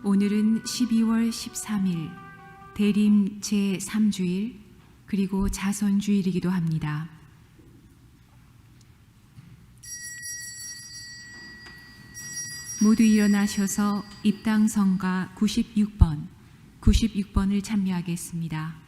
오늘은 12월 13일 대림 제3주일 그리고 자선주일이기도 합니다. 모두 일어나셔서 입당성가 96번을 참여하겠습니다.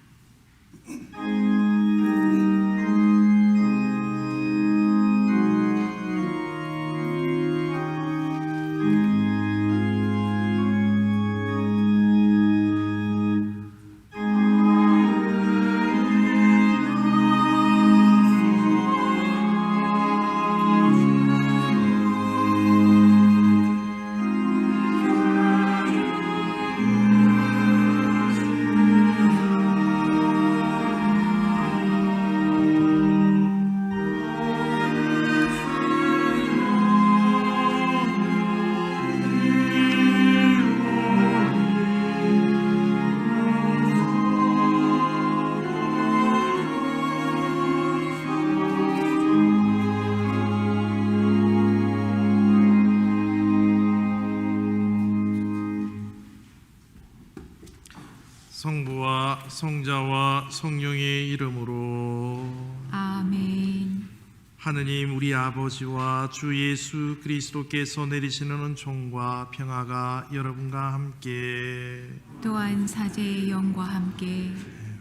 성부와 성자와 성령의 이름으로 아멘. 하느님 우리 아버지와 주 예수 그리스도께서 내리시는 은총과 평화가 여러분과 함께 또한 사제의 영과 함께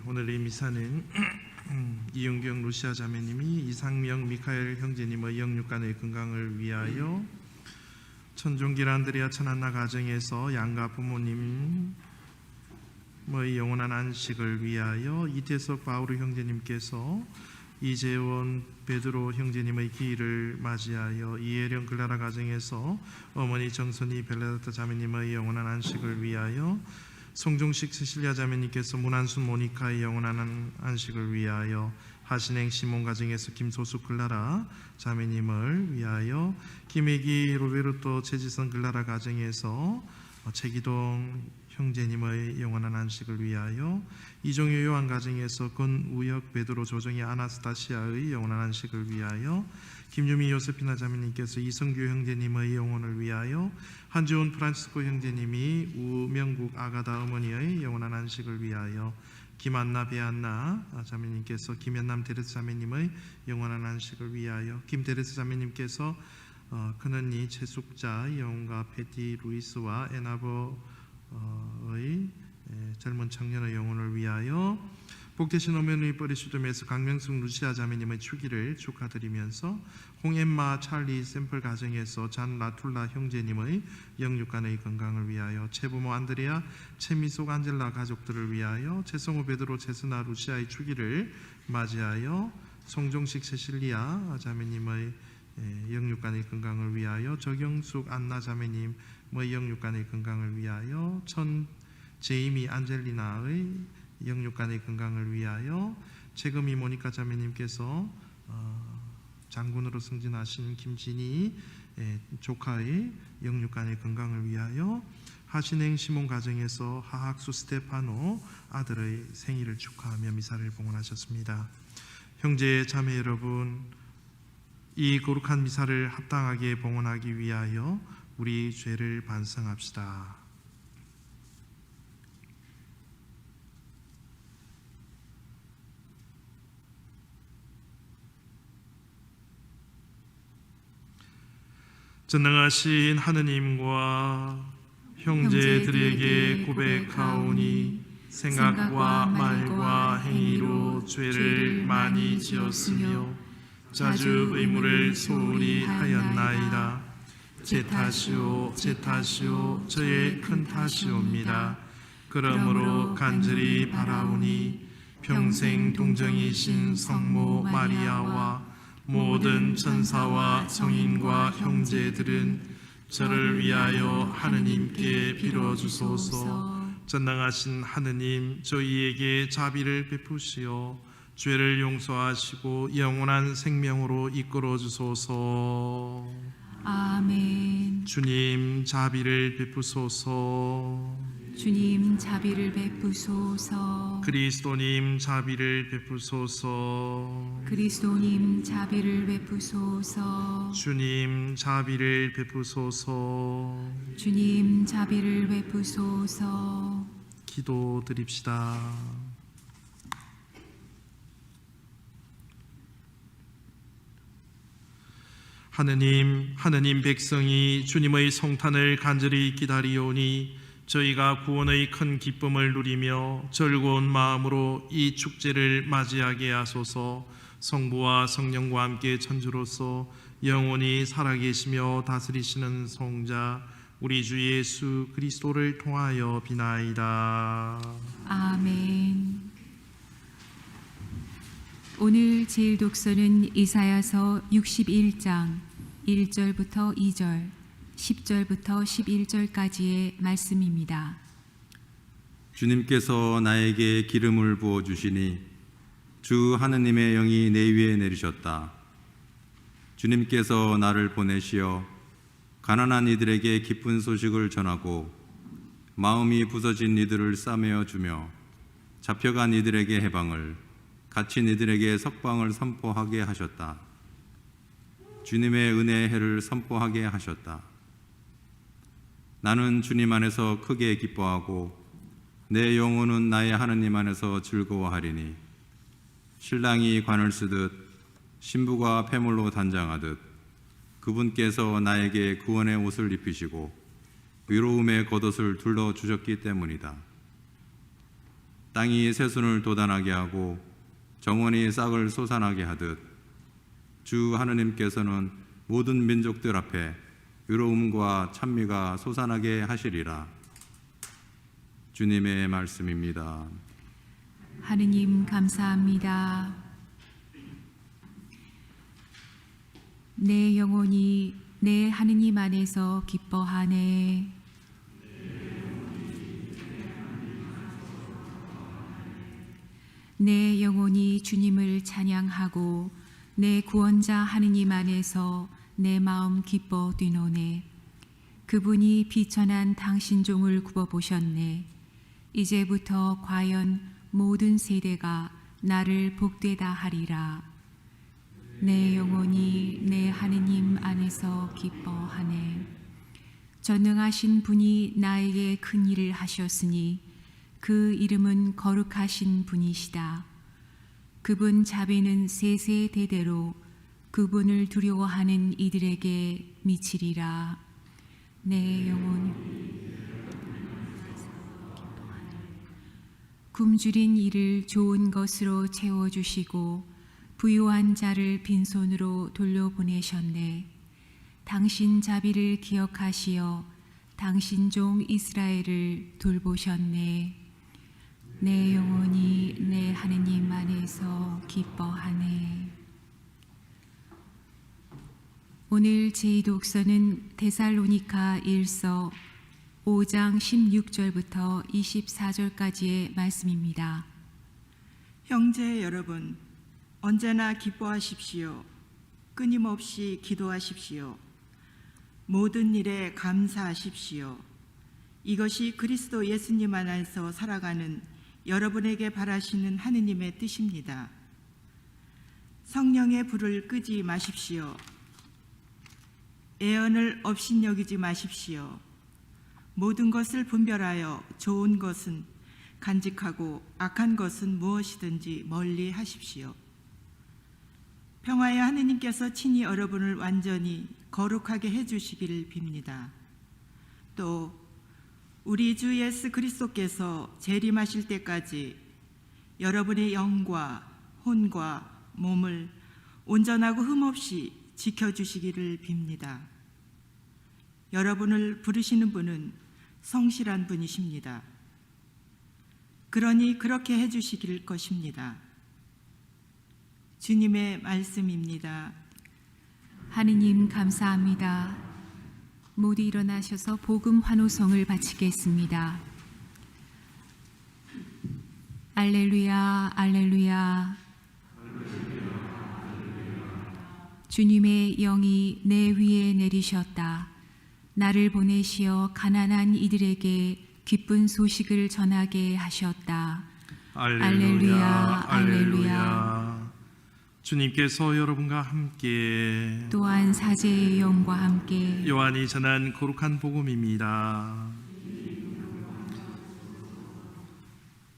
오늘 이 미사는 이윤경 루시아 자매님이 이상명 미카엘 형제님의 영육간의 건강을 위하여 천종길 안드레아 천안나 가정에서 양가 부모님 영원한 안식을 위하여 이태석 바우르 형제님께서 이재원 베드로 형제님의 기일을 맞이하여 이혜령 글라라 가정에서 어머니 정선이 벨레다타 자매님의 영원한 안식을 위하여 송종식 세실리아 자매님께서 문한순 모니카의 영원한 안식을 위하여 하신행 시몬 가정에서 김소수 글라라 자매님을 위하여 김혜기 로베르토 최지선 글라라 가정에서 최기동 형제님의 영원한 안식을 위하여 이종효 요한 가정에서 권우혁 베드로 조정희 아나스타시아의 영원한 안식을 위하여 김유미 요세피나 자매님께서 이성규 형제님의 영혼을 위하여 한지훈 프란시스코 형제님이 우명국 아가다 어머니의 영원한 안식을 위하여 김안나 배안나 자매님께서 김연남 데레스 자매님의 영원한 안식을 위하여 김데레스 자매님께서 큰언니 최숙자 영혼과 패티 루이스와 에나버 의 젊은 청년의 영혼을 위하여 복되신 어머니 버리수점에서 강명숙 루시아 자매님의 추기를 축하드리면서 홍엠마 찰리 샘플 가정에서 잔 라툴라 형제님의 영육간의 건강을 위하여 최부모 안드레아 최미숙 안젤라 가족들을 위하여 최성호 베드로 최스나 루시아의 추기를 맞이하여 송종식 세실리아 자매님의 영육간의 건강을 위하여 적영숙 안나 자매님 영육간의 건강을 위하여 천 제이미 안젤리나의 영육간의 건강을 위하여 최금희 모니카 자매님께서 장군으로 승진하신 김진희 조카의 영육간의 건강을 위하여 하신행 시몬 가정에서 하학수 스테파노 아들의 생일을 축하하며 미사를 봉헌하셨습니다. 형제 자매 여러분, 이 거룩한 미사를 합당하게 봉헌하기 위하여 우리 죄를 반성합시다. 전능하신 하느님과 형제들에게 고백하오니 생각과 말과 행위로 죄를 많이 지었으며 자주 의무를 소홀히 하였나이다. 제 탓이오 저의 큰 탓이옵니다. 그러므로 간절히 바라오니 평생 동정이신 성모 마리아와 모든 천사와 성인과 형제들은 저를 위하여 하느님께 빌어주소서. 전능하신 하느님, 저희에게 자비를 베푸시어 죄를 용서하시고 영원한 생명으로 이끌어 주소서. 아멘. 주님, 자비를 베푸소서. 주님 자비를 베푸소서. 그리스도님 자비를 베푸소서. 그리스도님 자비를 베푸소서. 주님 자비를 베푸소서. 주님 자비를 베푸소서. 기도드립시다. 하느님 백성이 주님의 성탄을 간절히 기다리오니 저희가 구원의 큰 기쁨을 누리며 즐거운 마음으로 이 축제를 맞이하게 하소서. 성부와 성령과 함께 천주로서 영원히 살아계시며 다스리시는 성자 우리 주 예수 그리스도를 통하여 비나이다. 아멘. 오늘 제일 독서는 이사야서 61장 1절부터 2절, 10절부터 11절까지의 말씀입니다. 주님께서 나에게 기름을 부어 주시니 주 하느님의 영이 내 위에 내리셨다. 주님께서 나를 보내시어 가난한 이들에게 기쁜 소식을 전하고 마음이 부서진 이들을 싸매어 주며 잡혀간 이들에게 해방을, 갇힌 이들에게 석방을 선포하게 하셨다. 주님의 은혜의 해를 선포하게 하셨다. 나는 주님 안에서 크게 기뻐하고 내 영혼은 나의 하느님 안에서 즐거워하리니 신랑이 관을 쓰듯 신부가 폐물로 단장하듯 그분께서 나에게 구원의 옷을 입히시고 위로움의 겉옷을 둘러주셨기 때문이다. 땅이 새순을 돋아나게 하고 정원이 싹을 솟아나게 하듯 주 하느님께서는 모든 민족들 앞에 위로움과 찬미가 솟아나게 하시리라. 주님의 말씀입니다. 하느님 감사합니다. 내 영혼이 내 하느님 안에서 기뻐하네. 내 영혼이 주님을 찬양하고 내 구원자 하느님 안에서 내 마음 기뻐 뛰노네. 그분이 비천한 당신 종을 굽어보셨네. 이제부터 과연 모든 세대가 나를 복되다 하리라. 내 영혼이 내 하느님 안에서 기뻐하네. 전능하신 분이 나에게 큰 일을 하셨으니 그 이름은 거룩하신 분이시다. 그분 자비는 세세대대로 그분을 두려워하는 이들에게 미치리라. 내 영혼이 굶주린 이를 좋은 것으로 채워주시고 부유한 자를 빈손으로 돌려보내셨네. 당신 자비를 기억하시어 당신 종 이스라엘을 돌보셨네. 내 영혼이 내 하느님 안에서 기뻐하네. 오늘 제2독서는 데살로니가 1서 5장 16절부터 24절까지의 말씀입니다. 형제 여러분, 언제나 기뻐하십시오. 끊임없이 기도하십시오. 모든 일에 감사하십시오. 이것이 그리스도 예수님 안에서 살아가는 여러분에게 바라시는 하느님의 뜻입니다. 성령의 불을 끄지 마십시오. 애언을 업신여기지 마십시오. 모든 것을 분별하여 좋은 것은 간직하고 악한 것은 무엇이든지 멀리 하십시오. 평화의 하느님께서 친히 여러분을 완전히 거룩하게 해주시기를 빕니다. 또 우리 주 예수 그리스도께서 재림하실 때까지 여러분의 영과 혼과 몸을 온전하고 흠없이 지켜주시기를 빕니다. 여러분을 부르시는 분은 성실한 분이십니다. 그러니 그렇게 해주시길 것입니다. 주님의 말씀입니다. 하느님 감사합니다. 모두 일어나셔서 복음 환호성을 바치겠습니다. 알렐루야, 알렐루야. 주님의 영이 내 위에 내리셨다. 나를 보내시어 가난한 이들에게 기쁜 소식을 전하게 하셨다. 알렐루야, 알렐루야. 주님께서 여러분과 함께 또한 사제의 영과 함께 요한이 전한 거룩한 복음입니다.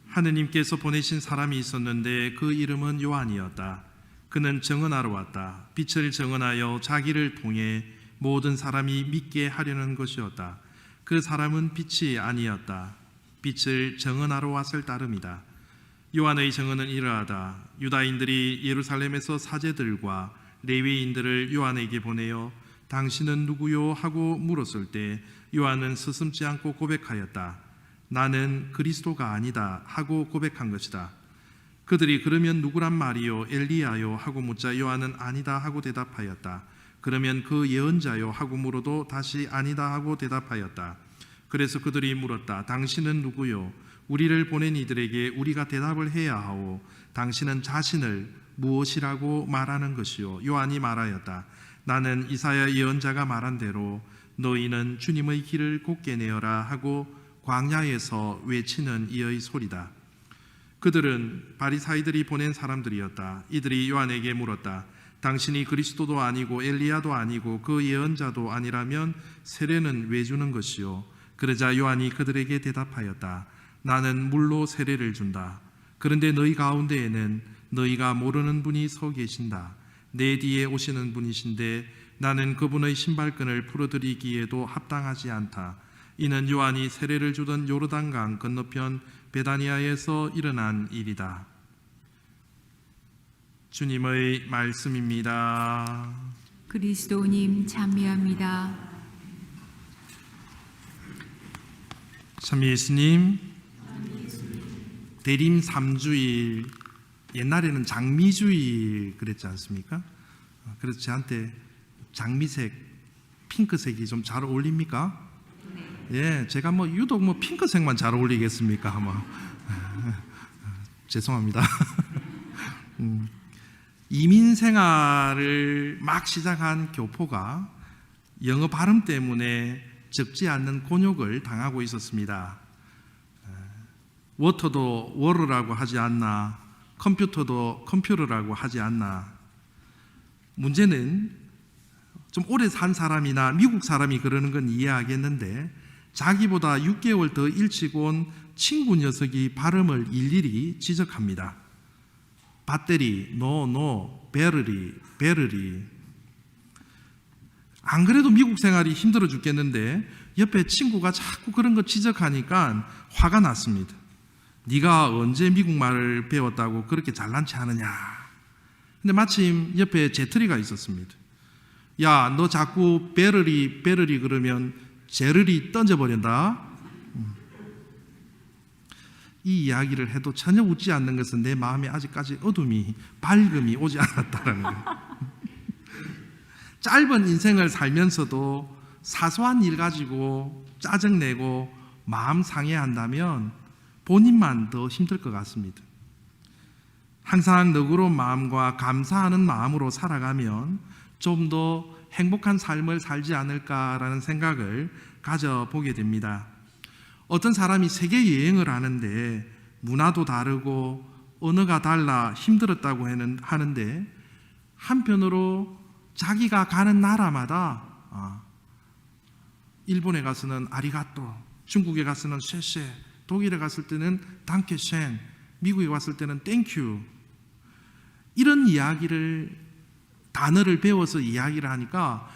하느님께서 보내신 사람이 있었는데 그 이름은 요한이었다. 그는 증언하러 왔다. 빛을 증언하여 자기를 통해 모든 사람이 믿게 하려는 것이었다. 그 사람은 빛이 아니었다. 빛을 증언하러 왔을 따름이다. 요한의 증언은 이러하다. 유다인들이 예루살렘에서 사제들과 레위인들을 요한에게 보내어 당신은 누구요? 하고 물었을 때 요한은 스스럼지 않고 고백하였다. 나는 그리스도가 아니다 하고 고백한 것이다. 그들이 그러면 누구란 말이요? 엘리야요? 하고 묻자 요한은 아니다 하고 대답하였다. 그러면 그 예언자요? 하고 물어도 다시 아니다 하고 대답하였다. 그래서 그들이 물었다. 당신은 누구요? 우리를 보낸 이들에게 우리가 대답을 해야 하오. 당신은 자신을 무엇이라고 말하는 것이요? 요한이 말하였다. 나는 이사야 예언자가 말한 대로 너희는 주님의 길을 곧게 내어라 하고 광야에서 외치는 이의 소리다. 그들은 바리사이들이 보낸 사람들이었다. 이들이 요한에게 물었다. 당신이 그리스도도 아니고 엘리야도 아니고 그 예언자도 아니라면 세례는 왜 주는 것이요? 그러자 요한이 그들에게 대답하였다. 나는 물로 세례를 준다. 그런데 너희 가운데에는 너희가 모르는 분이 서 계신다. 내 뒤에 오시는 분이신데 나는 그분의 신발끈을 풀어드리기에도 합당하지 않다. 이는 요한이 세례를 주던 요르단강 건너편 베다니아에서 일어난 일이다. 주님의 말씀입니다. 그리스도님 찬미합니다. 참 예수님, 대림 3주일, 옛날에는 장미주일 그랬지 않습니까? 그래서 저한테 장미색, 핑크색이 좀 잘 어울립니까? 예, 제가 유독 핑크색만 잘 어울리겠습니까? 죄송합니다. 이민 생활을 막 시작한 교포가 영어 발음 때문에 적지 않는 곤욕을 당하고 있었습니다. 워터도 워러라고 하지 않나, 컴퓨터도 컴퓨터라고 하지 않나. 문제는 좀 오래 산 사람이나 미국 사람이 그러는 건 이해하겠는데 자기보다 6개월 더 일찍 온 친구 녀석이 발음을 일일이 지적합니다. 배터리, 노, 베르리. 안 그래도 미국 생활이 힘들어 죽겠는데 옆에 친구가 자꾸 그런 거 지적하니까 화가 났습니다. 네가 언제 미국말을 배웠다고 그렇게 잘난 체 하느냐. 근데 마침 옆에 제트리가 있었습니다. 야, 너 자꾸 베르리 그러면 제르리 던져버린다. 이 이야기를 해도 전혀 웃지 않는 것은 내 마음에 아직까지 밝음이 오지 않았다는 거예요. 짧은 인생을 살면서도 사소한 일 가지고 짜증내고 마음 상해한다면 본인만 더 힘들 것 같습니다. 항상 너그러운 마음과 감사하는 마음으로 살아가면 좀 더 행복한 삶을 살지 않을까라는 생각을 가져보게 됩니다. 어떤 사람이 세계 여행을 하는데 문화도 다르고 언어가 달라 힘들었다고 하는데 한편으로 자기가 가는 나라마다 일본에 가서는 아리가또, 중국에 가서는 쉐쉐, 독일에 갔을 때는 단케쉔, 미국에 갔을 때는 땡큐, 이런 단어를 배워서 이야기를 하니까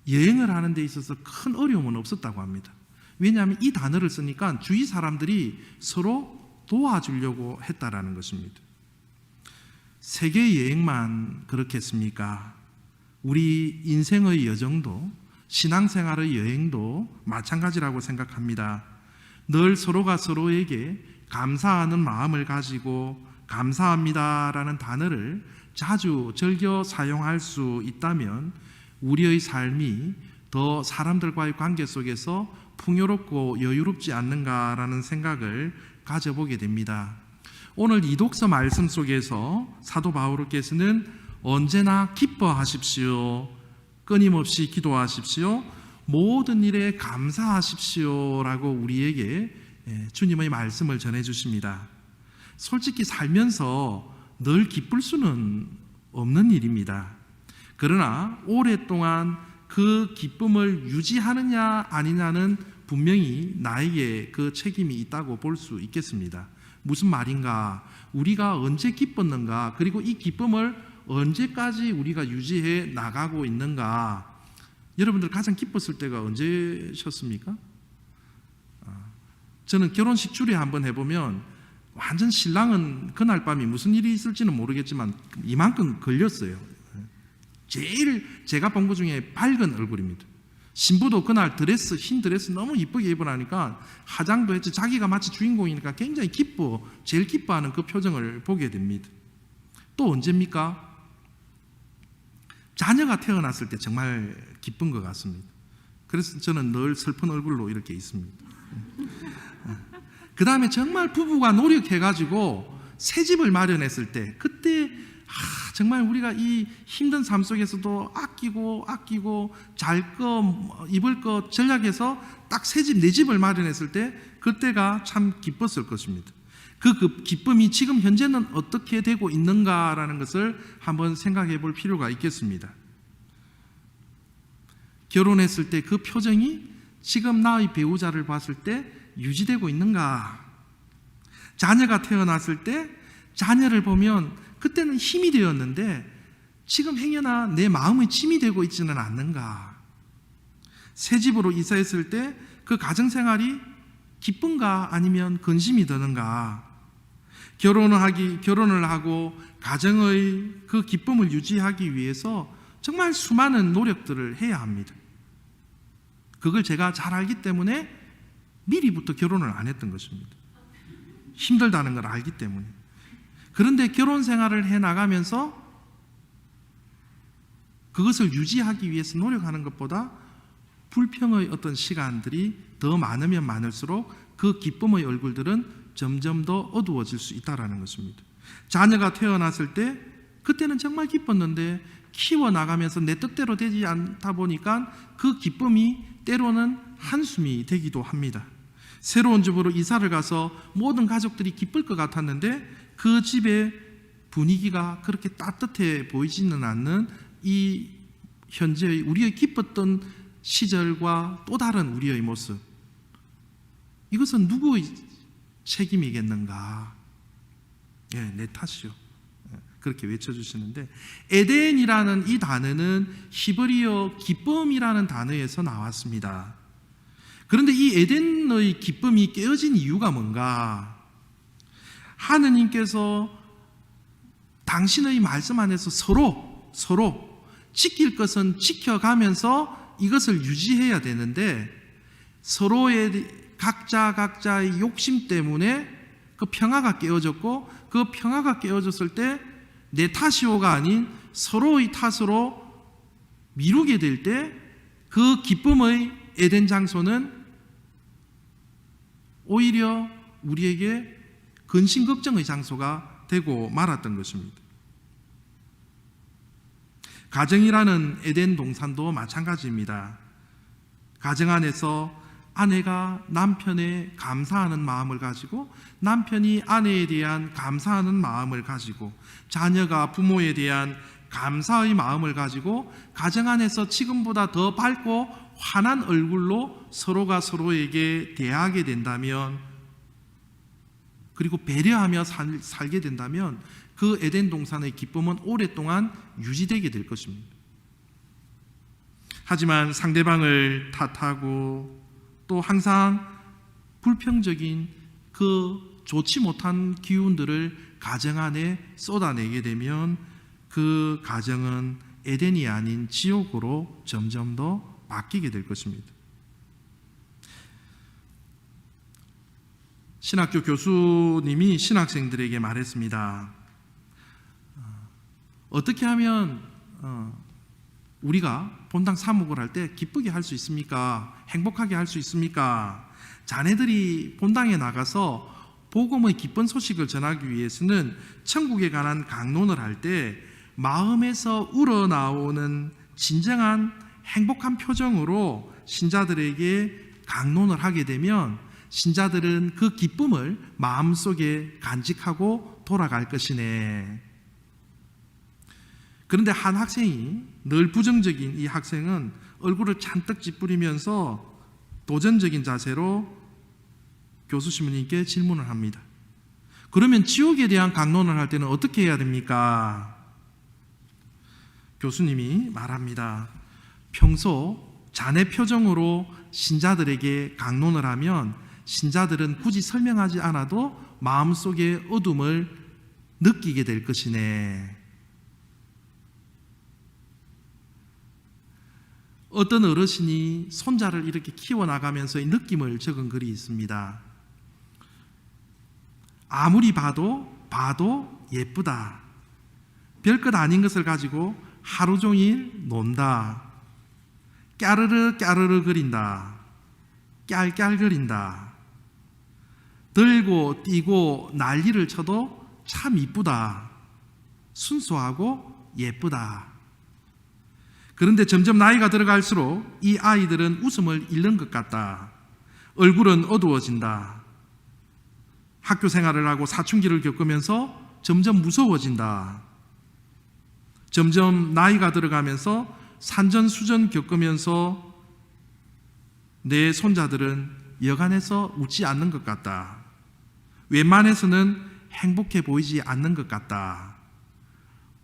여행을 하는 데 있어서 큰 어려움은 없었다고 합니다. 왜냐하면 이 단어를 쓰니까 주위 사람들이 서로 도와주려고 했다라는 것입니다. 세계 여행만 그렇겠습니까? 우리 인생의 여정도, 신앙생활의 여행도 마찬가지라고 생각합니다. 늘 서로가 서로에게 감사하는 마음을 가지고 감사합니다라는 단어를 자주 즐겨 사용할 수 있다면 우리의 삶이 더 사람들과의 관계 속에서 풍요롭고 여유롭지 않는가라는 생각을 가져보게 됩니다. 오늘 이 독서 말씀 속에서 사도 바울께서는 언제나 기뻐하십시오, 끊임없이 기도하십시오, 모든 일에 감사하십시오라고 우리에게 주님의 말씀을 전해주십니다. 솔직히 살면서 늘 기쁠 수는 없는 일입니다. 그러나 오랫동안 그 기쁨을 유지하느냐 아니냐는 분명히 나에게 그 책임이 있다고 볼 수 있겠습니다. 무슨 말인가? 우리가 언제 기뻤는가? 그리고 이 기쁨을 언제까지 우리가 유지해 나가고 있는가? 여러분들 가장 기뻤을 때가 언제셨습니까? 저는 결혼식 주례 한번 해보면 완전 신랑은 그날 밤이 무슨 일이 있을지는 모르겠지만 이만큼 걸렸어요. 제일 제가 본 것 중에 밝은 얼굴입니다. 신부도 그날 드레스, 흰 드레스 너무 이쁘게 입으라니까 화장도 했지, 자기가 마치 주인공이니까 굉장히 제일 기뻐하는 그 표정을 보게 됩니다. 또 언제입니까? 자녀가 태어났을 때 정말 기쁜 것 같습니다. 그래서 저는 늘 슬픈 얼굴로 이렇게 있습니다. 그 다음에 정말 부부가 노력해가지고 새 집을 마련했을 때, 그때 정말 우리가 이 힘든 삶 속에서도 아끼고 잘 거 입을 거 전략해서 딱 새 집, 내 집을 마련했을 때 그때가 참 기뻤을 것입니다. 그 기쁨이 지금 현재는 어떻게 되고 있는가라는 것을 한번 생각해 볼 필요가 있겠습니다. 결혼했을 때 그 표정이 지금 나의 배우자를 봤을 때 유지되고 있는가? 자녀가 태어났을 때 자녀를 보면 그때는 힘이 되었는데 지금 행여나 내 마음의 짐이 되고 있지는 않는가? 새 집으로 이사했을 때 그 가정생활이 기쁜가 아니면 근심이 드는가? 결혼을 하고 가정의 그 기쁨을 유지하기 위해서 정말 수많은 노력들을 해야 합니다. 그걸 제가 잘 알기 때문에 미리부터 결혼을 안 했던 것입니다. 힘들다는 걸 알기 때문에. 그런데 결혼 생활을 해 나가면서 그것을 유지하기 위해서 노력하는 것보다 불평의 어떤 시간들이 더 많으면 많을수록 그 기쁨의 얼굴들은 점점 더 어두워질 수 있다는 것입니다. 자녀가 태어났을 때 그때는 정말 기뻤는데 키워나가면서 내 뜻대로 되지 않다 보니까 그 기쁨이 때로는 한숨이 되기도 합니다. 새로운 집으로 이사를 가서 모든 가족들이 기쁠 것 같았는데 그 집의 분위기가 그렇게 따뜻해 보이지는 않는 이 현재의 우리의 기뻤던 시절과 또 다른 우리의 모습, 이것은 누구의 책임이겠는가? 내 탓이요. 그렇게 외쳐주시는데, 에덴이라는 이 단어는 히브리어 기쁨이라는 단어에서 나왔습니다. 그런데 이 에덴의 기쁨이 깨어진 이유가 뭔가? 하느님께서 당신의 말씀 안에서 서로 지킬 것은 지켜가면서 이것을 유지해야 되는데 서로의 각자의 욕심 때문에 그 평화가 깨어졌고, 그 평화가 깨어졌을 때 내 탓이오가 아닌 서로의 탓으로 미루게 될 때 그 기쁨의 에덴 장소는 오히려 우리에게 근심 걱정의 장소가 되고 말았던 것입니다. 가정이라는 에덴 동산도 마찬가지입니다. 가정 안에서 아내가 남편에 감사하는 마음을 가지고, 남편이 아내에 대한 감사하는 마음을 가지고, 자녀가 부모에 대한 감사의 마음을 가지고 가정 안에서 지금보다 더 밝고 환한 얼굴로 서로가 서로에게 대하게 된다면, 그리고 배려하며 살게 된다면 그 에덴 동산의 기쁨은 오랫동안 유지되게 될 것입니다. 하지만 상대방을 탓하고 또 항상 불평적인 그 좋지 못한 기운들을 가정 안에 쏟아내게 되면 그 가정은 에덴이 아닌 지옥으로 점점 더 바뀌게 될 것입니다. 신학교 교수님이 신학생들에게 말했습니다. 어떻게 하면 우리가 본당 사목을 할 때 기쁘게 할 수 있습니까? 행복하게 할 수 있습니까? 자네들이 본당에 나가서 복음의 기쁜 소식을 전하기 위해서는 천국에 관한 강론을 할 때 마음에서 우러나오는 진정한 행복한 표정으로 신자들에게 강론을 하게 되면 신자들은 그 기쁨을 마음속에 간직하고 돌아갈 것이네. 그런데 한 학생이, 늘 부정적인 이 학생은 얼굴을 잔뜩 찌푸리면서 도전적인 자세로 교수 신부님께 질문을 합니다. 그러면 지옥에 대한 강론을 할 때는 어떻게 해야 됩니까? 교수님이 말합니다. 평소 자네 표정으로 신자들에게 강론을 하면 신자들은 굳이 설명하지 않아도 마음속에 어둠을 느끼게 될 것이네. 어떤 어르신이 손자를 이렇게 키워나가면서 이 느낌을 적은 글이 있습니다. 아무리 봐도 예쁘다. 별것 아닌 것을 가지고 하루 종일 논다. 까르르 까르르 거린다. 깔깔거린다. 들고 뛰고 난리를 쳐도 참 이쁘다. 순수하고 예쁘다. 그런데 점점 나이가 들어갈수록 이 아이들은 웃음을 잃는 것 같다. 얼굴은 어두워진다. 학교 생활을 하고 사춘기를 겪으면서 점점 무서워진다. 점점 나이가 들어가면서 산전수전 겪으면서 내 손자들은 여간해서 웃지 않는 것 같다. 웬만해서는 행복해 보이지 않는 것 같다.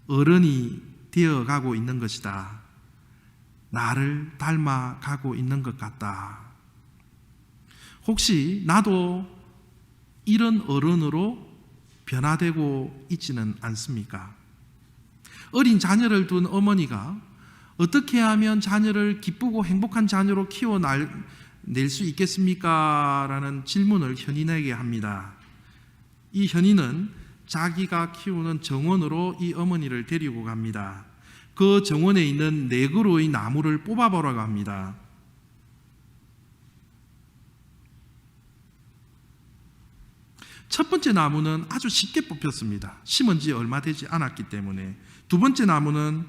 어른이 되어가고 있는 것이다. 나를 닮아가고 있는 것 같다. 혹시 나도 이런 어른으로 변화되고 있지는 않습니까? 어린 자녀를 둔 어머니가 어떻게 하면 자녀를 기쁘고 행복한 자녀로 키워낼 수 있겠습니까? 라는 질문을 현인에게 합니다. 이 현인은 자기가 키우는 정원으로 이 어머니를 데리고 갑니다. 그 정원에 있는 4그루의 나무를 뽑아보라고 합니다. 첫 번째 나무는 아주 쉽게 뽑혔습니다. 심은 지 얼마 되지 않았기 때문에. 두 번째 나무는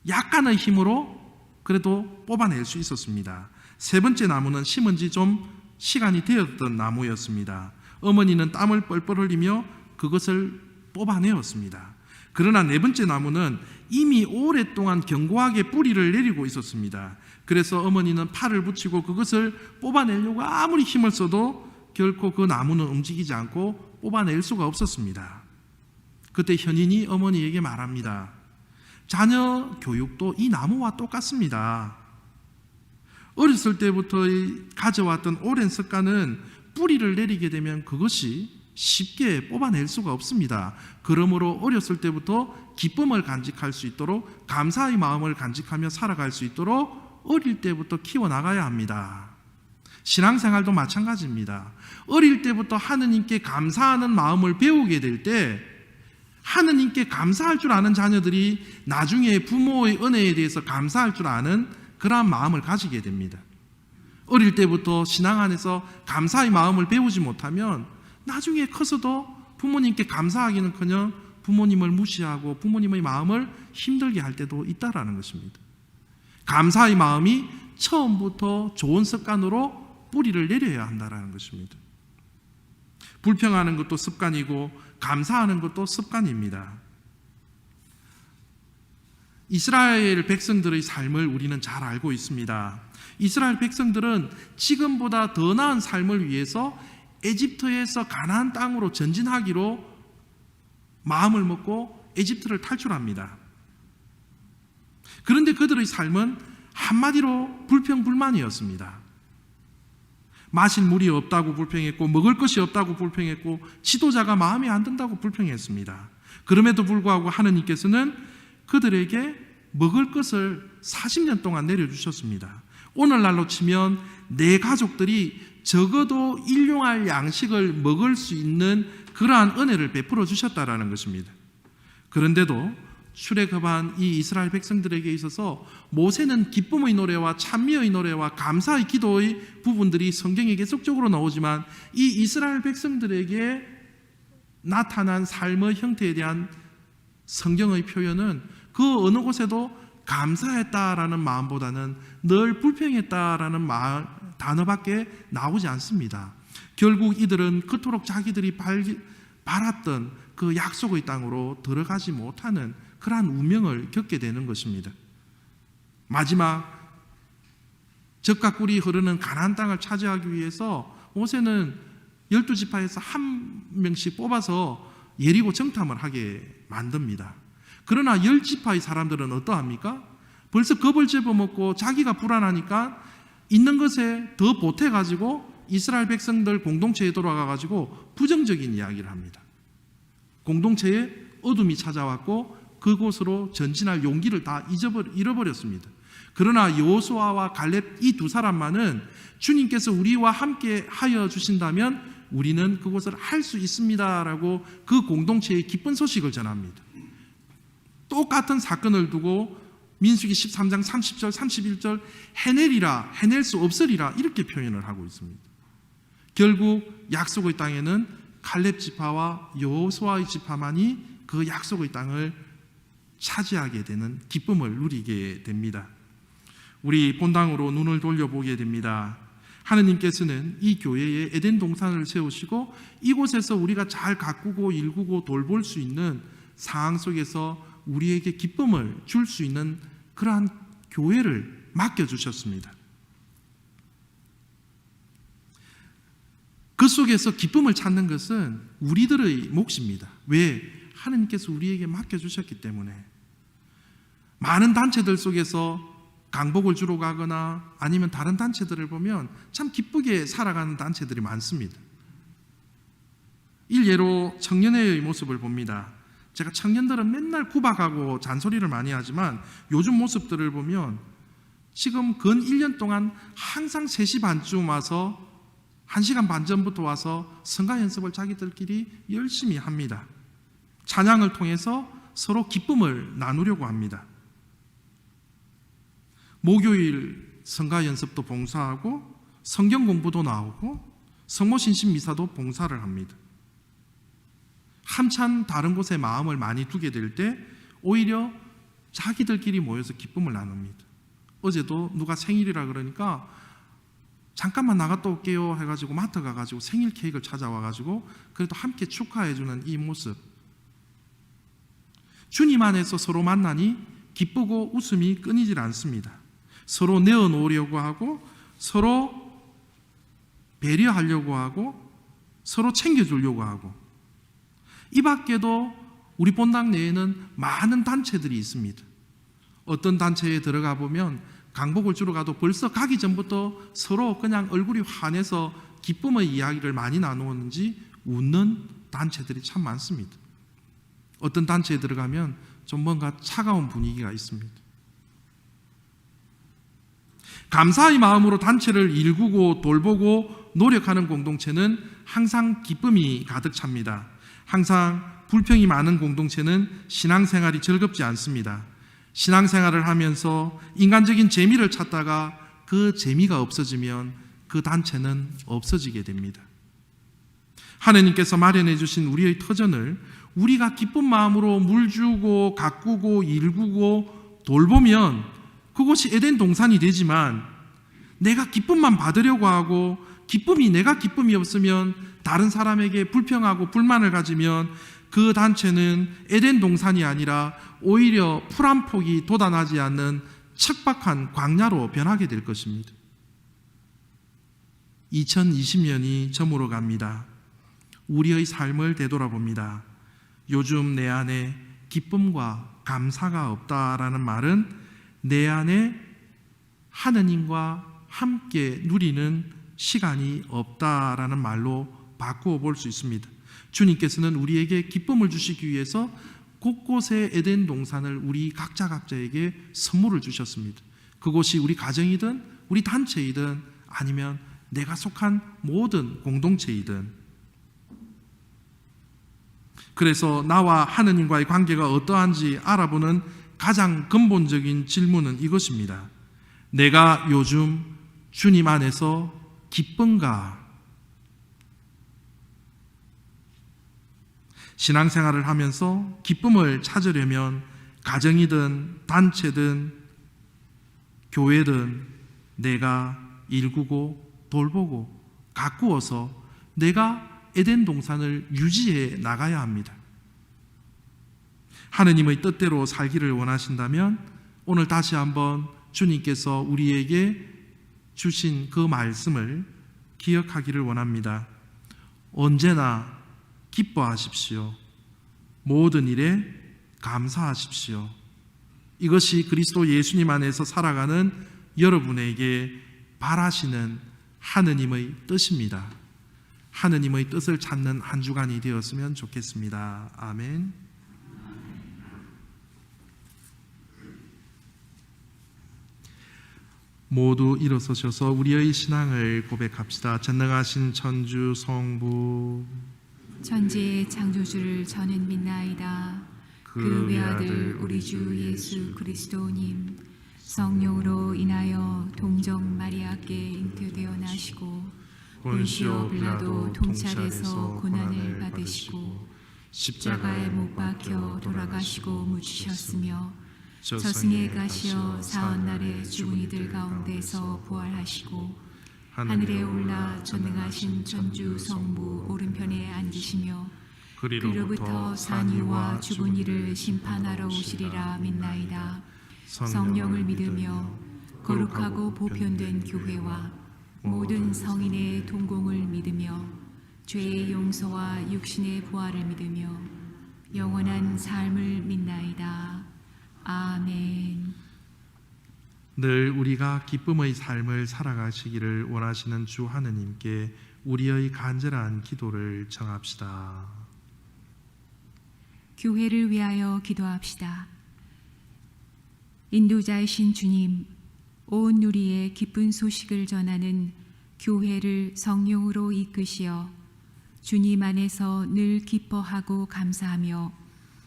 약간의 힘으로 그래도 뽑아낼 수 있었습니다. 세 번째 나무는 심은 지 좀 시간이 되었던 나무였습니다. 어머니는 땀을 뻘뻘 흘리며 그것을 뽑아내었습니다. 그러나 네 번째 나무는 이미 오랫동안 견고하게 뿌리를 내리고 있었습니다. 그래서 어머니는 팔을 붙이고 그것을 뽑아내려고 아무리 힘을 써도 결코 그 나무는 움직이지 않고 뽑아낼 수가 없었습니다. 그때 현인이 어머니에게 말합니다. 자녀 교육도 이 나무와 똑같습니다. 어렸을 때부터 가져왔던 오랜 습관은 뿌리를 내리게 되면 그것이 쉽게 뽑아낼 수가 없습니다. 그러므로 어렸을 때부터 기쁨을 간직할 수 있도록, 감사의 마음을 간직하며 살아갈 수 있도록 어릴 때부터 키워나가야 합니다. 신앙생활도 마찬가지입니다. 어릴 때부터 하느님께 감사하는 마음을 배우게 될 때 하느님께 감사할 줄 아는 자녀들이 나중에 부모의 은혜에 대해서 감사할 줄 아는 그러한 마음을 가지게 됩니다. 어릴 때부터 신앙 안에서 감사의 마음을 배우지 못하면 나중에 커서도 부모님께 감사하기는커녕 부모님을 무시하고 부모님의 마음을 힘들게 할 때도 있다라는 것입니다. 감사의 마음이 처음부터 좋은 습관으로 뿌리를 내려야 한다라는 것입니다. 불평하는 것도 습관이고 감사하는 것도 습관입니다. 이스라엘 백성들의 삶을 우리는 잘 알고 있습니다. 이스라엘 백성들은 지금보다 더 나은 삶을 위해서 에집트에서 가나안 땅으로 전진하기로 마음을 먹고 에집트를 탈출합니다. 그런데 그들의 삶은 한마디로 불평불만이었습니다. 마실 물이 없다고 불평했고 먹을 것이 없다고 불평했고 지도자가 마음에 안 든다고 불평했습니다. 그럼에도 불구하고 하느님께서는 그들에게 먹을 것을 40년 동안 내려주셨습니다. 오늘날로 치면 내 가족들이 적어도 일용할 양식을 먹을 수 있는 그러한 은혜를 베풀어 주셨다라는 것입니다. 그런데도 출애굽한 이 이스라엘 백성들에게 있어서 모세는 기쁨의 노래와 찬미의 노래와 감사의 기도의 부분들이 성경에 계속적으로 나오지만 이 이스라엘 백성들에게 나타난 삶의 형태에 대한 성경의 표현은 그 어느 곳에도 감사했다라는 마음보다는 늘 불평했다라는 단어밖에 나오지 않습니다. 결국 이들은 그토록 자기들이 바랐던 그 약속의 땅으로 들어가지 못하는 그러한 운명을 겪게 되는 것입니다. 마지막 젖과 꿀이 흐르는 가나안 땅을 차지하기 위해서 모세는 12지파에서 한 명씩 뽑아서 예리고 정탐을 하게 만듭니다. 그러나 10지파의 사람들은 어떠합니까? 벌써 겁을 집어먹고 자기가 불안하니까 있는 것에 더 보태가지고 이스라엘 백성들 공동체에 돌아가가지고 부정적인 이야기를 합니다. 공동체에 어둠이 찾아왔고 그곳으로 전진할 용기를 다 잃어버렸습니다. 그러나 여호수아와 갈렙 이 두 사람만은 주님께서 우리와 함께 하여 주신다면 우리는 그것을 할 수 있습니다라고 그 공동체의 기쁜 소식을 전합니다. 똑같은 사건을 두고 민수기 13장 30절 31절 해내리라 해낼 수 없으리라 이렇게 표현을 하고 있습니다. 결국 약속의 땅에는 갈렙 지파와 여호수아의 지파만이 그 약속의 땅을 차지하게 되는 기쁨을 누리게 됩니다. 우리 본당으로 눈을 돌려보게 됩니다. 하느님께서는 이 교회에 에덴 동산을 세우시고 이곳에서 우리가 잘 가꾸고 일구고 돌볼 수 있는 상황 속에서 우리에게 기쁨을 줄 수 있는 그러한 교회를 맡겨주셨습니다. 그 속에서 기쁨을 찾는 것은 우리들의 몫입니다. 왜? 하느님께서 우리에게 맡겨주셨기 때문에. 많은 단체들 속에서 강복을 주러 가거나 아니면 다른 단체들을 보면 참 기쁘게 살아가는 단체들이 많습니다. 일례로 청년회의 모습을 봅니다. 제가 청년들은 맨날 구박하고 잔소리를 많이 하지만 요즘 모습들을 보면 지금 근 1년 동안 항상 3시 반쯤 와서 1시간 반 전부터 와서 성가 연습을 자기들끼리 열심히 합니다. 찬양을 통해서 서로 기쁨을 나누려고 합니다. 목요일 성가 연습도 봉사하고 성경 공부도 나오고 성모신신 미사도 봉사를 합니다. 한참 다른 곳에 마음을 많이 두게 될 때 오히려 자기들끼리 모여서 기쁨을 나눕니다. 어제도 누가 생일이라 그러니까 잠깐만 나갔다 올게요 해가지고 마트 가가지고 생일 케이크를 찾아와가지고 그래도 함께 축하해주는 이 모습. 주님 안에서 서로 만나니 기쁘고 웃음이 끊이질 않습니다. 서로 내어놓으려고 하고 서로 배려하려고 하고 서로 챙겨주려고 하고 이 밖에도 우리 본당 내에는 많은 단체들이 있습니다. 어떤 단체에 들어가 보면 강복을 주러 가도 벌써 가기 전부터 서로 그냥 얼굴이 환해서 기쁨의 이야기를 많이 나누었는지 웃는 단체들이 참 많습니다. 어떤 단체에 들어가면 좀 뭔가 차가운 분위기가 있습니다. 감사의 마음으로 단체를 일구고 돌보고 노력하는 공동체는 항상 기쁨이 가득 찹니다. 항상 불평이 많은 공동체는 신앙생활이 즐겁지 않습니다. 신앙생활을 하면서 인간적인 재미를 찾다가 그 재미가 없어지면 그 단체는 없어지게 됩니다. 하느님께서 마련해 주신 우리의 터전을 우리가 기쁜 마음으로 물주고 가꾸고 일구고 돌보면 그곳이 에덴 동산이 되지만 내가 기쁨만 받으려고 하고 내가 기쁨이 없으면 다른 사람에게 불평하고 불만을 가지면 그 단체는 에덴 동산이 아니라 오히려 풀 한 폭이 돋아나지 않는 척박한 광야로 변하게 될 것입니다. 2020년이 저물어 갑니다. 우리의 삶을 되돌아봅니다. 요즘 내 안에 기쁨과 감사가 없다라는 말은 내 안에 하느님과 함께 누리는 시간이 없다라는 말로 바꾸어 볼 수 있습니다. 주님께서는 우리에게 기쁨을 주시기 위해서 곳곳에 에덴 동산을 우리 각자에게 선물을 주셨습니다. 그곳이 우리 가정이든 우리 단체이든 아니면 내가 속한 모든 공동체이든. 그래서 나와 하느님과의 관계가 어떠한지 알아보는 가장 근본적인 질문은 이것입니다. 내가 요즘 주님 안에서 기쁜가? 신앙생활을 하면서 기쁨을 찾으려면 가정이든 단체든 교회든 내가 일구고 돌보고 가꾸어서 내가 에덴 동산을 유지해 나가야 합니다. 하느님의 뜻대로 살기를 원하신다면 오늘 다시 한번 주님께서 우리에게 주신 그 말씀을 기억하기를 원합니다. 언제나 기뻐하십시오. 모든 일에 감사하십시오. 이것이 그리스도 예수님 안에서 살아가는 여러분에게 바라시는 하느님의 뜻입니다. 하느님의 뜻을 찾는 한 주간이 되었으면 좋겠습니다. 아멘. 모두 일어서셔서 우리의 신앙을 고백합시다. 전능하신 천주 성부 천지의 창조주를 저는 믿나이다. 그 외아들 우리 주 예수 그리스도님 성령으로 인하여 동정 마리아께 잉태되어 나시고 본시오 빌라도 통찰에서 고난을 받으시고 십자가에 못 박혀 돌아가시고 묻히셨으며 저승에 가시어 사흘날에 죽은 이들 가운데서 부활하시고 하늘에 올라 전능하신 천주 성부 오른편에 앉으시며 그로부터 산 이와 죽은 이를 심판하러 오시리라 믿나이다. 성령을 믿으며 거룩하고 보편된 교회와 모든 성인의 동공을 믿으며 죄의 용서와 육신의 부활을 믿으며 영원한 삶을 믿나이다. 아멘. 늘 우리가 기쁨의 삶을 살아가시기를 원하시는 주 하느님께 우리의 간절한 기도를 청합시다. 교회를 위하여 기도합시다. 인도자이신 주님, 온 누리에 기쁜 소식을 전하는 교회를 성령으로 이끄시어 주님 안에서 늘 기뻐하고 감사하며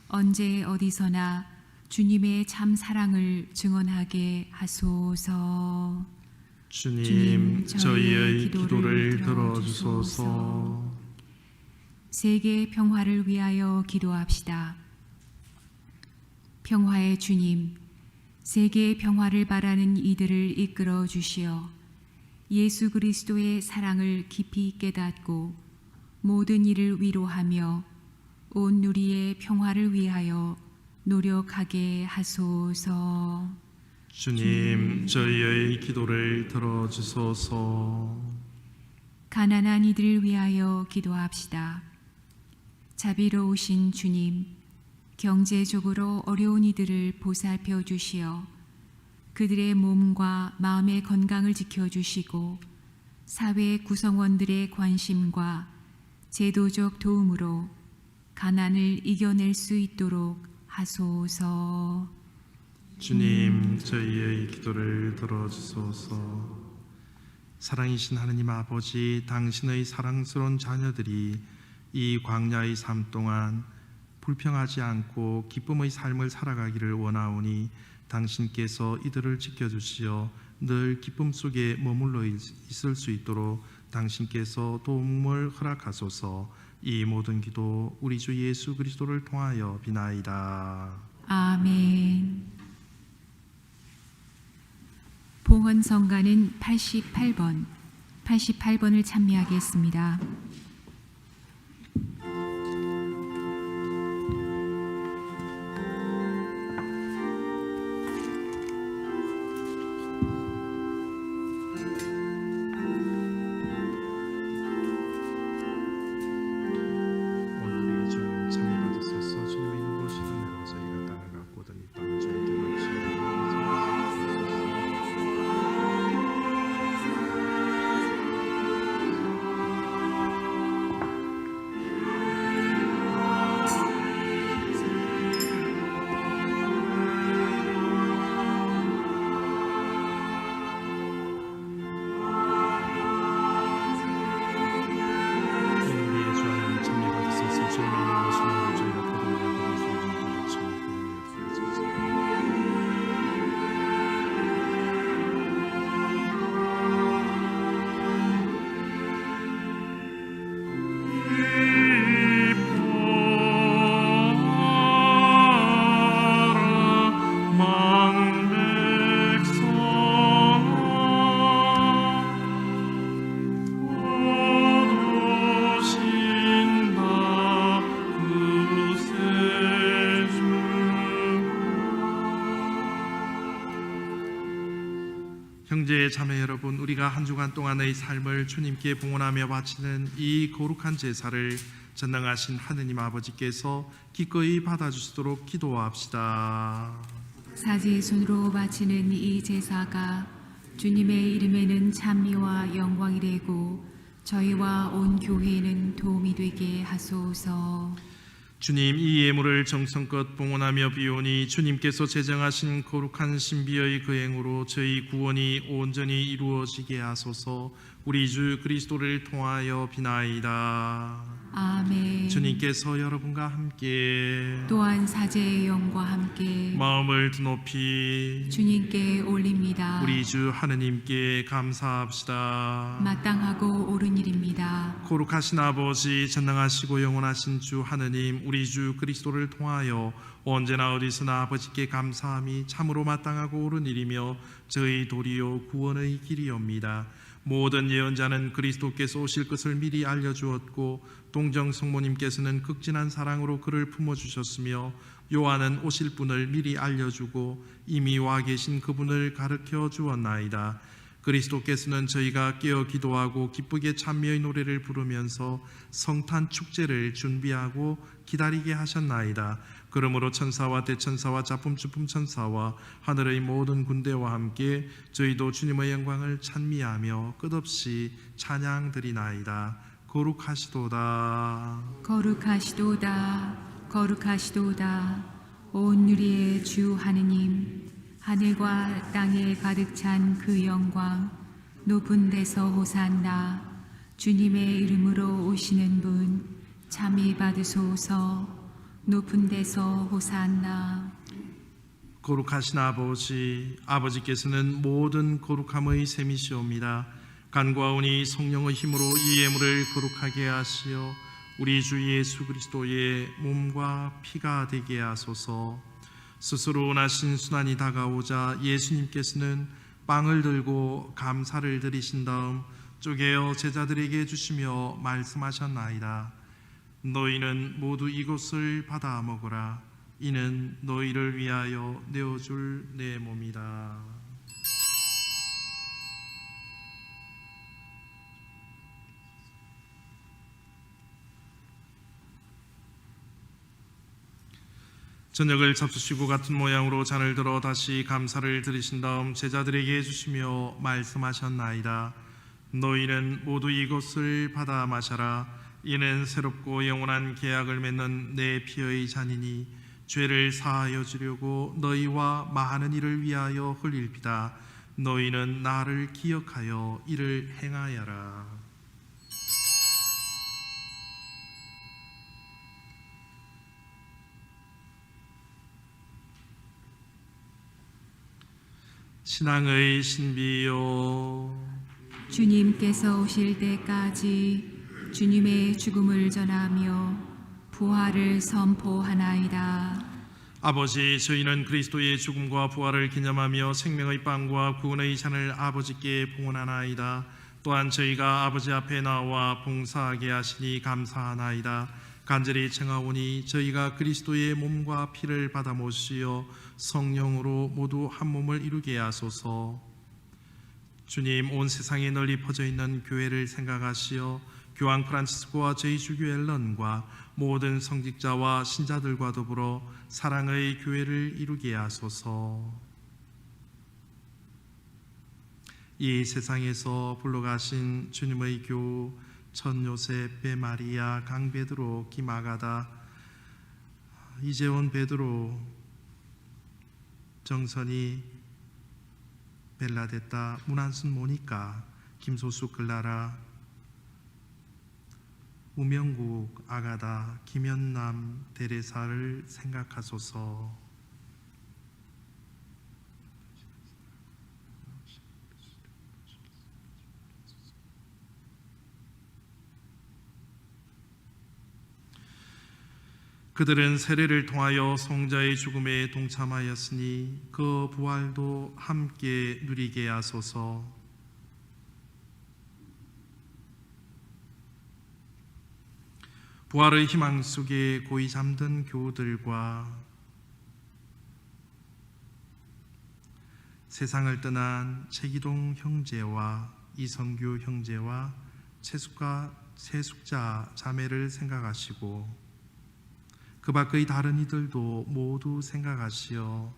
언제 어디서나 주님의 참 사랑을 증언하게 하소서. 주님, 저희의 기도를 들어주소서. 세계 평화를 위하여 기도합시다. 평화의 주님, 세계의 평화를 바라는 이들을 이끌어 주시어 예수 그리스도의 사랑을 깊이 깨닫고 모든 일을 위로하며 온 누리의 평화를 위하여 노력하게 하소서. 주님, 저희의 기도를 들어주소서. 가난한 이들을 위하여 기도합시다. 자비로우신 주님, 경제적으로 어려운 이들을 보살펴 주시어 그들의 몸과 마음의 건강을 지켜주시고 사회 구성원들의 관심과 제도적 도움으로 가난을 이겨낼 수 있도록 하소서. 주님, 저희의 기도를 들어주소서. 사랑이신 하느님 아버지, 당신의 사랑스러운 자녀들이 이 광야의 삶 동안 불평하지 않고 기쁨의 삶을 살아가기를 원하오니 당신께서 이들을 지켜주시어 늘 기쁨 속에 머물러 있을 수 있도록 당신께서 도움을 허락하소서. 이 모든 기도 우리 주 예수 그리스도를 통하여 비나이다. 아멘. 봉헌성가는 88번을 찬미하겠습니다. 형제 자매 여러분, 우리가 한 주간 동안의 삶을 주님께 봉헌하며 바치는 이 거룩한 제사를 전능하신 하느님 아버지께서 기꺼이 받아주시도록 기도합시다. 사지의 손으로 바치는 이 제사가 주님의 이름에는 찬미와 영광이 되고 저희와 온 교회에는 도움이 되게 하소서. 주님, 이 예물을 정성껏 봉헌하며 비오니 주님께서 제정하신 거룩한 신비의 그 행으로 저희 구원이 온전히 이루어지게 하소서. 우리 주 그리스도를 통하여 비나이다. 아멘. 주님께서 여러분과 함께 또한 사제의 영과 함께 마음을 드높이 주님께 올립니다. 우리 주 하느님께 감사합시다. 마땅하고 옳은 일입니다. 거룩하신 아버지, 전능하시고 영원하신 주 하느님, 우리 주 그리스도를 통하여 언제나 어디서나 아버지께 감사함이 참으로 마땅하고 옳은 일이며 저희 도리요 구원의 길이옵니다. 모든 예언자는 그리스도께서 오실 것을 미리 알려주었고 동정 성모님께서는 극진한 사랑으로 그를 품어주셨으며 요한은 오실 분을 미리 알려주고 이미 와 계신 그분을 가르쳐 주었나이다. 그리스도께서는 저희가 깨어 기도하고 기쁘게 찬미의 노래를 부르면서 성탄 축제를 준비하고 기다리게 하셨나이다. 그러므로 천사와 대천사와 자품주품 천사와 하늘의 모든 군대와 함께 저희도 주님의 영광을 찬미하며 끝없이 찬양드리나이다. 거룩하시도다. 거룩하시도다. 거룩하시도다. 온 유리의 주 하느님, 하늘과 땅에 가득 찬 그 영광, 높은 데서 호산나. 주님의 이름으로 오시는 분 참이 받으소서. 높은 데서 호산나. 거룩하신 아버지, 아버지께서는 모든 거룩함의 셈이시옵니다. 간구하오니 성령의 힘으로 이 예물을 거룩하게 하시어 우리 주 예수 그리스도의 몸과 피가 되게 하소서. 스스로 원하신 순환이 다가오자 예수님께서는 빵을 들고 감사를 드리신 다음 쪼개어 제자들에게 주시며 말씀하셨나이다. 너희는 모두 이것을 받아 먹으라. 이는 너희를 위하여 내어줄 내 몸이다. 저녁을 잡수시고 같은 모양으로 잔을 들어 다시 감사를 드리신 다음 제자들에게 주시며 말씀하셨나이다. 너희는 모두 이것을 받아 마셔라. 이는 새롭고 영원한 계약을 맺는 내 피의 잔이니 죄를 사하여 주려고 너희와 많은 이를 위하여 흘릴 피다. 너희는 나를 기억하여 이를 행하여라. 신앙의 신비요, 주님께서 오실 때까지 주님의 죽음을 전하며 부활을 선포하나이다. 아버지, 저희는 그리스도의 죽음과 부활을 기념하며 생명의 빵과 구원의 잔을 아버지께 봉헌하나이다. 또한 저희가 아버지 앞에 나와 봉사하게 하시니 감사하나이다. 간절히 청하오니 저희가 그리스도의 몸과 피를 받아 모시어 성령으로 모두 한 몸을 이루게 하소서. 주님, 온 세상에 널리 퍼져 있는 교회를 생각하시어 교황 프란치스코와 저희 주교 앨런과 모든 성직자와 신자들과 더불어 사랑의 교회를 이루게 하소서. 이 세상에서 불러가신 주님의 교 천요셉, 베마리아, 강베드로, 김아가다, 이재원, 베드로, 정선이, 벨라데타, 문한순, 모니카, 김소수, 글라라, 우명국, 아가다, 김연남, 데레사를 생각하소서. 그들은 세례를 통하여 성자의 죽음에 동참하였으니 그 부활도 함께 누리게 하소서. 부활의 희망 속에 고이 잠든 교우들과 세상을 떠난 최기동 형제와 이성규 형제와 세숙자 자매를 생각하시고 그 밖의 다른 이들도 모두 생각하시어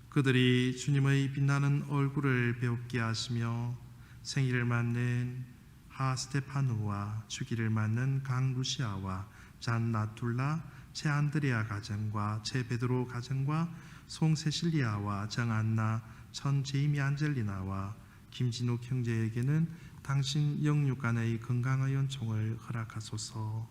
그들이 주님의 빛나는 얼굴을 배웁게 하시며 생일을 맞는 하스테파누와 주기를 맞는 강루시아와 잔 나툴라, 제 안드레아 가정과 제 베드로 가정과 송 세실리아와 정안나, 천 제이미 안젤리나와 김진욱 형제에게는 당신 영육간의 건강의 연총을 허락하소서.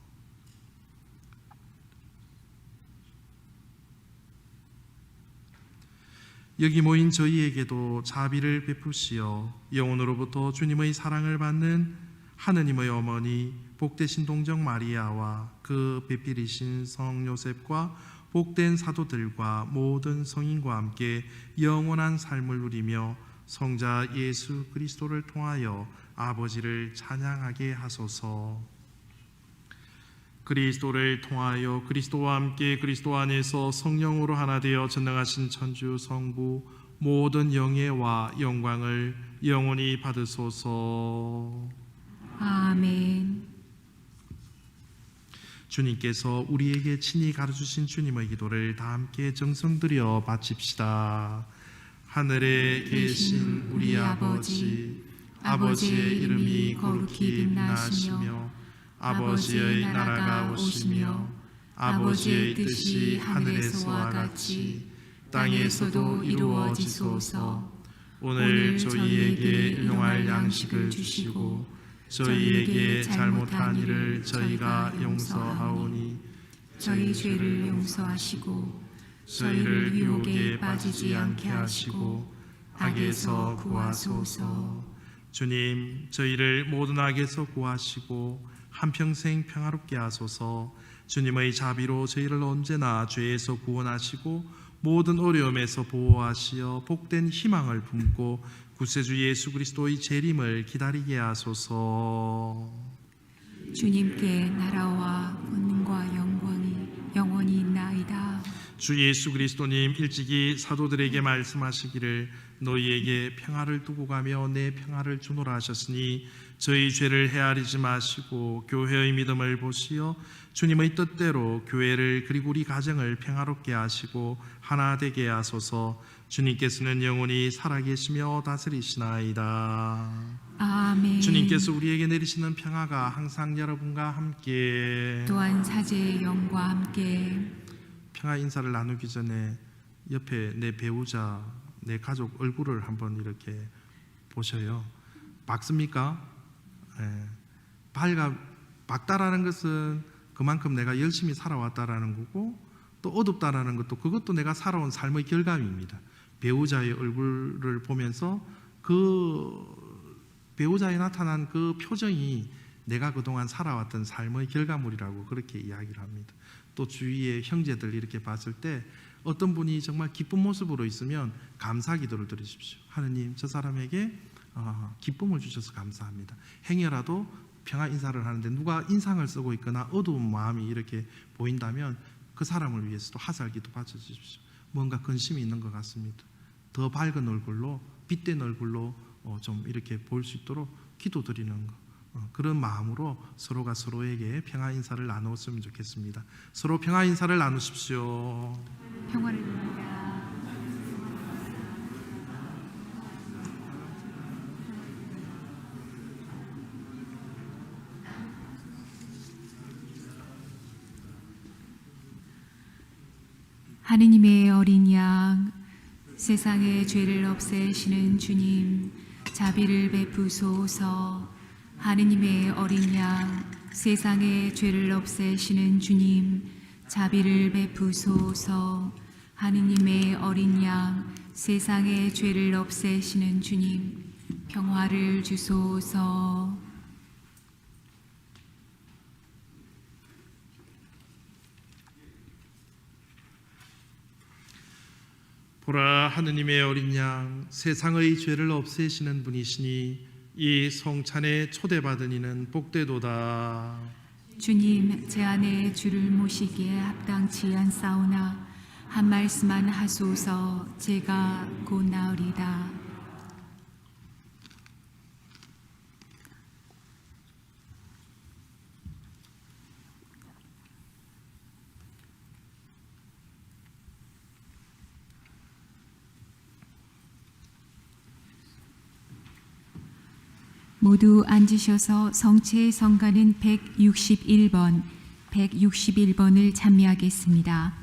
여기 모인 저희에게도 자비를 베푸시어 영혼으로부터 주님의 사랑을 받는 하느님의 어머니 복되신 동정 마리아와 그 배필이신 성 요셉과 복된 사도들과 모든 성인과 함께 영원한 삶을 누리며 성자 예수 그리스도를 통하여 아버지를 찬양하게 하소서. 그리스도를 통하여 그리스도와 함께 그리스도 안에서 성령으로 하나 되어 전능하신 천주 성부 모든 영예와 영광을 영원히 받으소서. 아멘. 주님께서 우리에게 친히 가르치신 주님의 기도를 다 함께 정성들여 바칩시다. 하늘에 계신 우리 아버지, 아버지의 이름이 거룩히 빛나시며 아버지의 나라가 오시며 아버지의 뜻이 하늘에서와 같이 땅에서도 이루어지소서. 오늘 저희에게 일용할 양식을 주시고 저희에게 잘못한 일을 저희가 용서하오니 저희 죄를 용서하시고 저희를 유혹에 빠지지 않게 하시고 악에서 구하소서. 주님, 저희를 모든 악에서 구하시고 한평생 평화롭게 하소서. 주님의 자비로 저희를 언제나 죄에서 구원하시고 모든 어려움에서 보호하시어 복된 희망을 품고 구세주 예수 그리스도의 재림을 기다리게 하소서. 주님께 나라와 권능과 영광이 영원히 있나이다. 주 예수 그리스도님 일찍이 사도들에게 말씀하시기를 너희에게 평화를 두고 가며 내 평화를 주노라 하셨으니 저희 죄를 헤아리지 마시고 교회의 믿음을 보시어 주님의 뜻대로 교회를 그리고 우리 가정을 평화롭게 하시고 하나 되게 하소서. 주님께서는 영원히 살아계시며 다스리시나이다. 아멘. 주님께서 우리에게 내리시는 평화가 항상 여러분과 함께 또한 사제의 영과 함께 평화 인사를 나누기 전에 옆에 내 배우자, 내 가족 얼굴을 한번 이렇게 보셔요. 밝습니까? 밝다라는 것은 그만큼 내가 열심히 살아왔다라는 거고 또 어둡다라는 것도 그것도 내가 살아온 삶의 결과입니다. 배우자의 얼굴을 보면서 그 배우자에 나타난 그 표정이 내가 그동안 살아왔던 삶의 결과물이라고 그렇게 이야기를 합니다. 또 주위의 형제들 이렇게 봤을 때 어떤 분이 정말 기쁜 모습으로 있으면 감사 기도를 드리십시오. 하느님, 저 사람에게 기쁨을 주셔서 감사합니다. 행여라도 평화 인사를 하는데 누가 인상을 쓰고 있거나 어두운 마음이 이렇게 보인다면 그 사람을 위해서도 화살기도 받쳐주십시오. 뭔가 근심이 있는 것 같습니다. 더 밝은 얼굴로, 빛된 얼굴로 좀 이렇게 보일 수 있도록 기도드리는 것, 그런 마음으로 서로가 서로에게 평화 인사를 나누었으면 좋겠습니다. 서로 평화 인사를 나누십시오. 평화를 빕니다. 하느님의 어린 양, 세상의 죄를 없애시는 주님, 자비를 베푸소서. 하느님의 어린 양, 세상의 죄를 없애시는 주님, 자비를 베푸소서. 하느님의 어린 양, 세상의 죄를 없애시는 주님, 평화를 주소서. 보라, 하느님의 어린 양, 세상의 죄를 없애시는 분이시니 이 성찬에 초대받은 이는 복되도다. 주님, 제 안에 주를 모시기에 합당치 않사오나 한 말씀만 하소서. 제가 곧 나으리다. 모두 앉으셔서 성체의 성가는 161번을 찬미하겠습니다.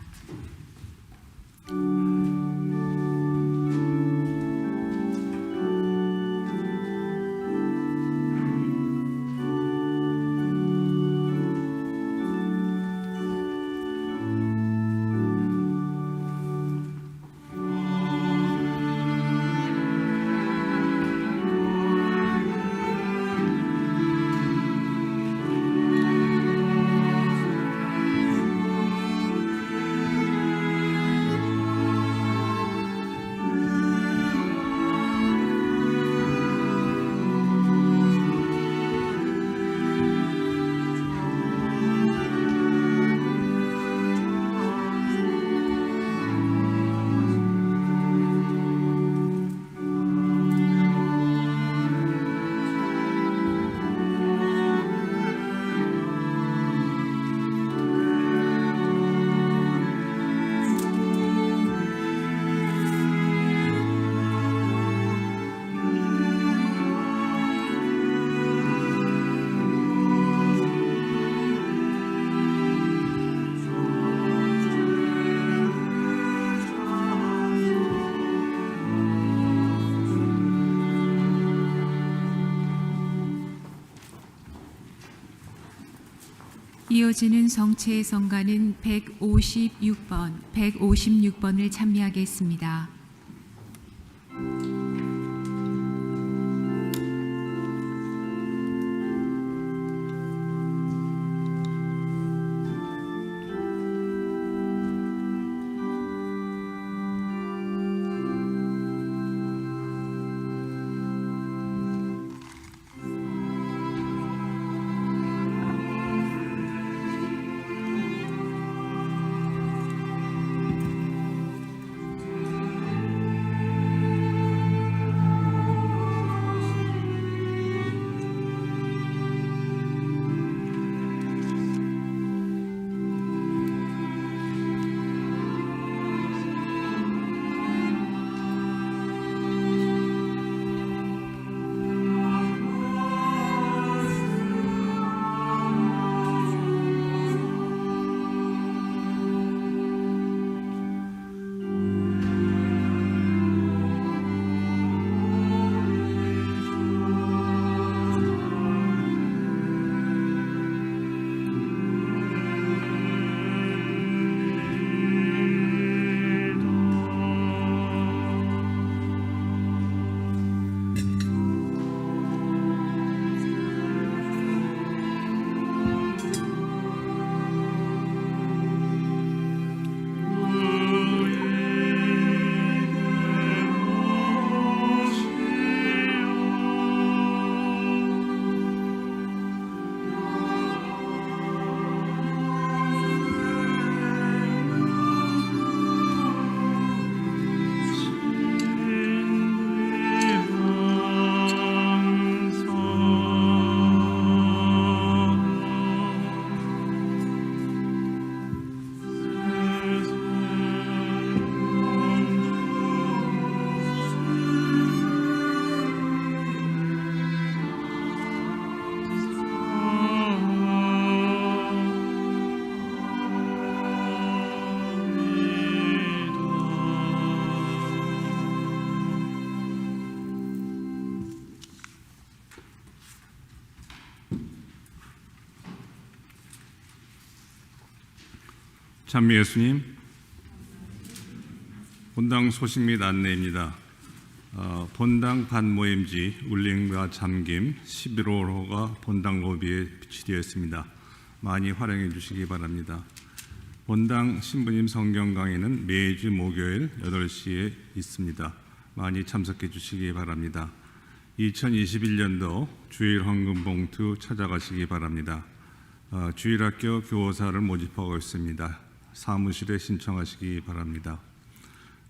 이어지는 성체의 성가는 156번을 찬미하겠습니다. 찬미 예수님, 본당 소식 및 안내입니다. 본당 반모임지 울림과 잠김 11호로가 본당 로비에 비치되어 있습니다. 많이 활용해 주시기 바랍니다. 본당 신부님 성경 강의는 매주 목요일 8시에 있습니다. 많이 참석해 주시기 바랍니다. 2021년도 주일 헌금 봉투 찾아가시기 바랍니다. 주일학교 교사를 모집하고 있습니다. 사무실에 신청하시기 바랍니다.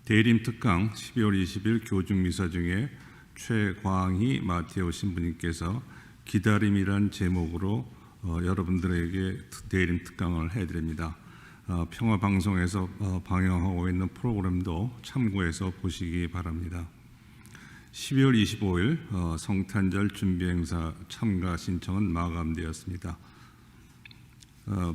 대림 특강 12월 20일 교중 미사 중에 최광희 마테오 신부님께서 기다림이란 제목으로 여러분들에게 대림 특강을 해드립니다. 평화방송에서 방영하고 있는 프로그램도 참고해서 보시기 바랍니다. 12월 25일 성탄절 준비 행사 참가 신청은 마감되었습니다.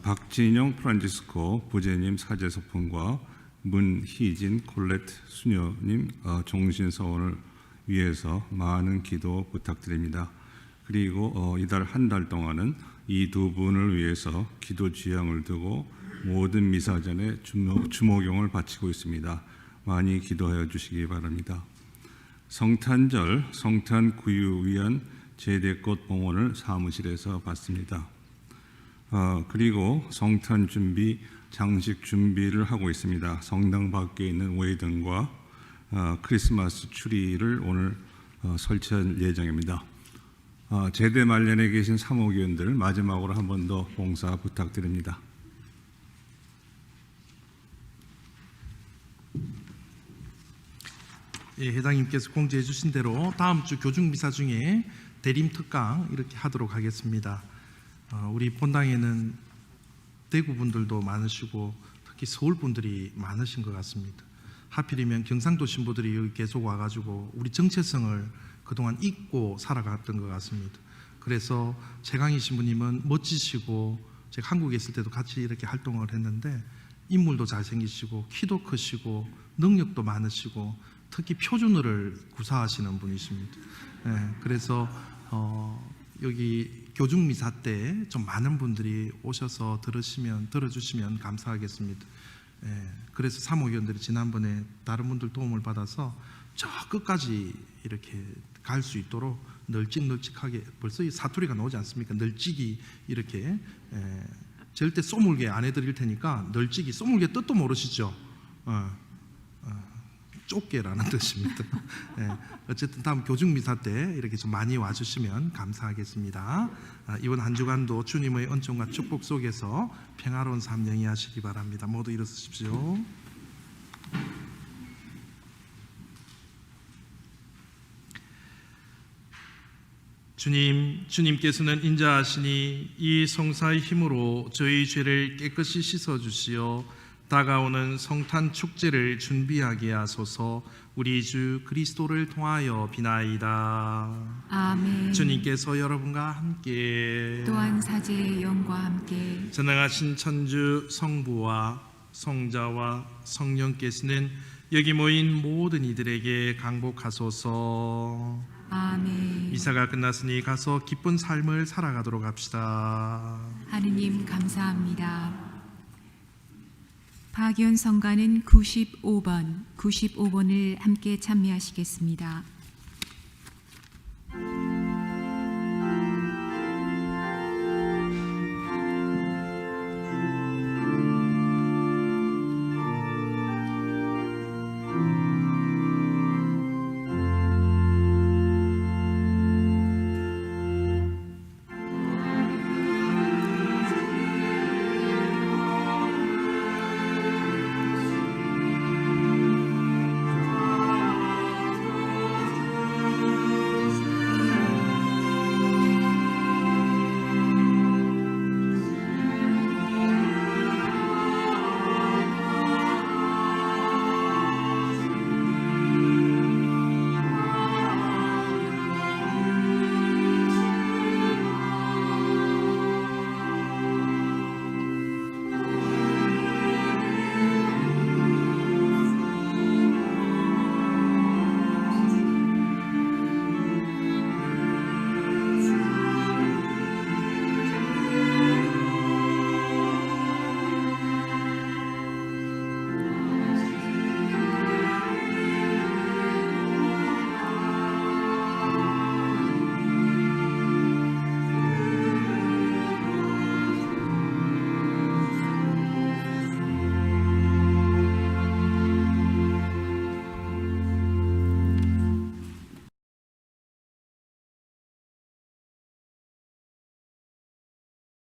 박진영 프란치스코 부제님 사제 소품과 문희진 콜렛 수녀님 종신 서원을 위해서 많은 기도 부탁드립니다. 그리고 이달 한 달 동안은 이 두 분을 위해서 기도 지향을 두고 모든 미사 전에 주목용을 바치고 있습니다. 많이 기도하여 주시기 바랍니다. 성탄절 성탄 구유 위한 제대꽃 봉헌을 사무실에서 받습니다. 그리고 성탄 준비 장식 준비를 하고 있습니다. 성당 밖에 있는 웨이등과 크리스마스 추리를 오늘 설치할 예정입니다. 제대 말년에 계신 사목위원들 마지막으로 한 번 더 봉사 부탁드립니다. 예, 회장님께서 공지해 주신 대로 다음 주 교중 미사 중에 대림 특강 이렇게 하도록 하겠습니다. 우리 본당에는 대구 분들도 많으시고 특히 서울 분들이 많으신 것 같습니다. 하필이면 경상도 신부들이 여기 계속 와가지고 우리 정체성을 그동안 잊고 살아갔던 것 같습니다. 그래서 최강희 신부님은 멋지시고 제가 한국에 있을 때도 같이 이렇게 활동을 했는데 인물도 잘생기시고 키도 크시고 능력도 많으시고 특히 표준어를 구사하시는 분이십니다. 그래서 여기 교중 미사 때 좀 많은 분들이 오셔서 들어주시면 감사하겠습니다. 그래서 사무위원들이 지난번에 다른 분들 도움을 받아서 저 끝까지 이렇게 갈 수 있도록 널찍널찍하게 벌써 이 사투리가 나오지 않습니까? 널찍이 이렇게 절대 쏘물게 안 해드릴 테니까 널찍이 쏘물게 뜻도 모르시죠? 좁게라는 뜻입니다. 어쨌든 다음 교중 미사 때 이렇게 좀 많이 와주시면 감사하겠습니다. 이번 한 주간도 주님의 은총과 축복 속에서 평화로운 삶 영위하시기 바랍니다. 모두 일어서십시오. 주님께서는 인자하시니 이 성사의 힘으로 저희 죄를 깨끗이 씻어주시어 다가오는 성탄 축제를 준비하게 하소서. 우리 주 그리스도를 통하여 비나이다. 아멘. 주님께서 여러분과 함께 또한 사제의 영과 함께 전능하신 천주 성부와 성자와 성령께서는 여기 모인 모든 이들에게 강복하소서. 아멘. 미사가 끝났으니 가서 기쁜 삶을 살아가도록 합시다. 하느님 감사합니다. 박연 성가는 95번을 함께 찬미하시겠습니다.